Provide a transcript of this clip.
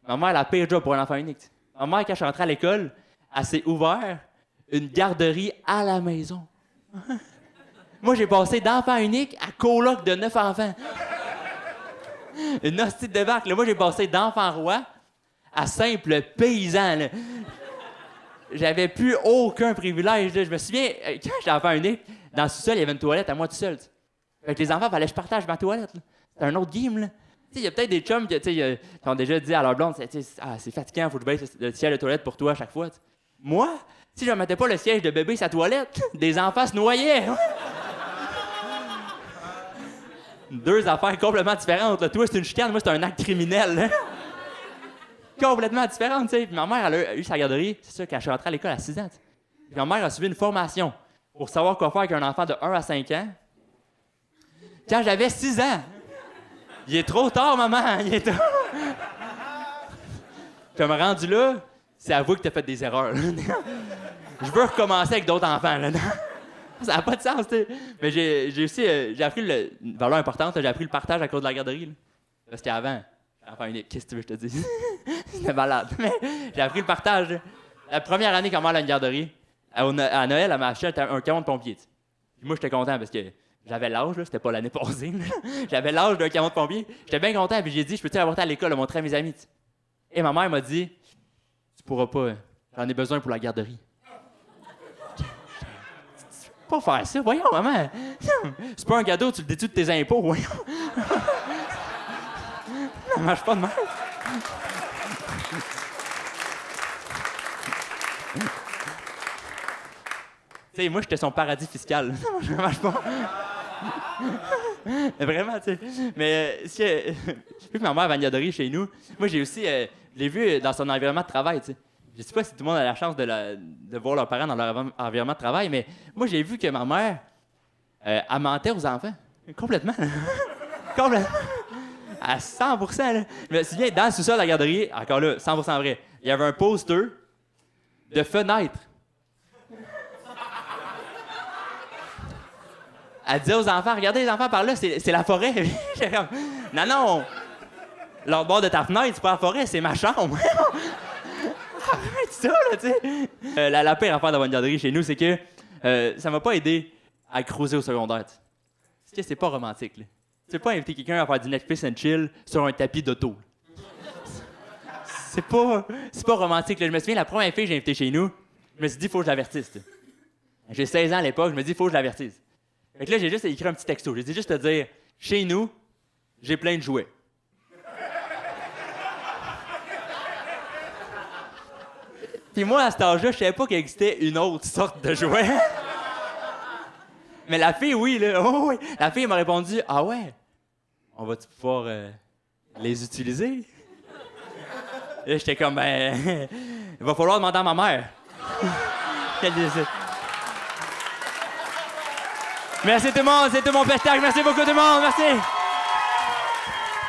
Ma mère, la pire job pour un enfant unique. T'sais. Ma mère, quand je suis rentré à l'école, elle s'est ouvert une garderie à la maison. Moi, j'ai passé d'enfant unique à coloc de 9 enfants. Une hostie de débarque. Là, moi, j'ai passé d'enfant roi à simple paysan. Là. J'avais plus aucun privilège. Là. Je me souviens, quand j'étais enfant unique, dans le sous-sol, il y avait une toilette à moi tout seul. T'sais. Fait que les enfants, fallait que je partage ma toilette. C'était un autre game. Là. Il y a peut-être des chums qui ont déjà dit à leur blonde, c'est fatigant, faut que je baisse le siège de toilette pour toi à chaque fois. T'sais. Moi, si je ne mettais pas le siège de bébé sa toilette, des enfants se noyaient. Deux affaires complètement différentes. Là. Toi, c'est une chicane, moi, c'est un acte criminel. Là. Complètement différente, tu sais. Ma mère, elle a eu sa garderie, c'est ça, quand je suis rentré à l'école à 6 ans. Puis ma mère a suivi une formation pour savoir quoi faire avec un enfant de 1 à 5 ans. Quand j'avais 6 ans. Il est trop tard, maman, il est tard. Comme rendu là, c'est avoué que t'as fait des erreurs. Je veux recommencer avec d'autres enfants. Là. Ça n'a pas de sens, tu sais. Mais j'ai aussi j'ai appris une valeur importante, j'ai appris le partage à cause de la garderie. Là. Parce qu'avant, enfant unique, qu'est-ce que tu veux que je te dise? C'était malade. Mais j'ai appris le partage. Là. La première année quand mère a une garderie, à Noël, elle m'a acheté un camion de pompier. T'sais. Puis moi, j'étais content parce que j'avais l'âge, là, c'était pas l'année passée. J'avais l'âge d'un camion de pompier. J'étais bien content, puis j'ai dit, je peux-tu l'apporter à l'école, le montrer à mes amis. T'sais. Et ma mère m'a dit, tu pourras pas, j'en ai besoin pour la garderie. Pas faire ça, voyons, maman. C'est pas un cadeau, tu le déduis de tes impôts, voyons. Ça marche pas de même. Tu sais, moi, j'étais son paradis fiscal. Ça marche pas. Vraiment, tu sais. Mais vu que ma mère avait une garderie chez nous, moi, j'ai aussi, je l'ai vu dans son environnement de travail, tu sais. Je sais pas si tout le monde a la chance de voir leurs parents dans leur environnement de travail, mais moi, j'ai vu que ma mère, elle mentait aux enfants. Complètement. Complètement. À 100%. Là. Je me souviens, dans le sous-sol de la garderie, encore là, 100% vrai, il y avait un poster de fenêtre. Elle disait aux enfants, regardez les enfants par là, c'est la forêt. J'étais comme, non. L'autre bord de ta fenêtre, c'est pas la forêt, c'est ma chambre. Arrête ça, là, tu sais. La pire affaire d'avoir une garderie chez nous, c'est que ça m'a pas aidé à cruiser au secondaire. T'sais. Parce que c'est pas romantique, là. Tu peux pas inviter quelqu'un à faire du Netflix and chill sur un tapis d'auto. C'est pas romantique, là. Je me souviens, la première fille que j'ai invitée chez nous, je me suis dit, faut que je l'avertisse. T'sais. J'ai 16 ans à l'époque, je me dis, faut que je l'avertisse. Fait que là, j'ai juste écrit un petit texto. J'ai dit juste te dire, chez nous, j'ai plein de jouets. Puis moi, à cet âge-là, je savais pas qu'il existait une autre sorte de jouet. Mais la fille, oui, là. Oh, oui. La fille m'a répondu, ah ouais, on va-tu pouvoir les utiliser? Et là, j'étais comme, ben, il va falloir demander à ma mère. Qu'elle décide. Merci tout le monde, c'est tout mon spectacle. Merci beaucoup tout le monde, merci.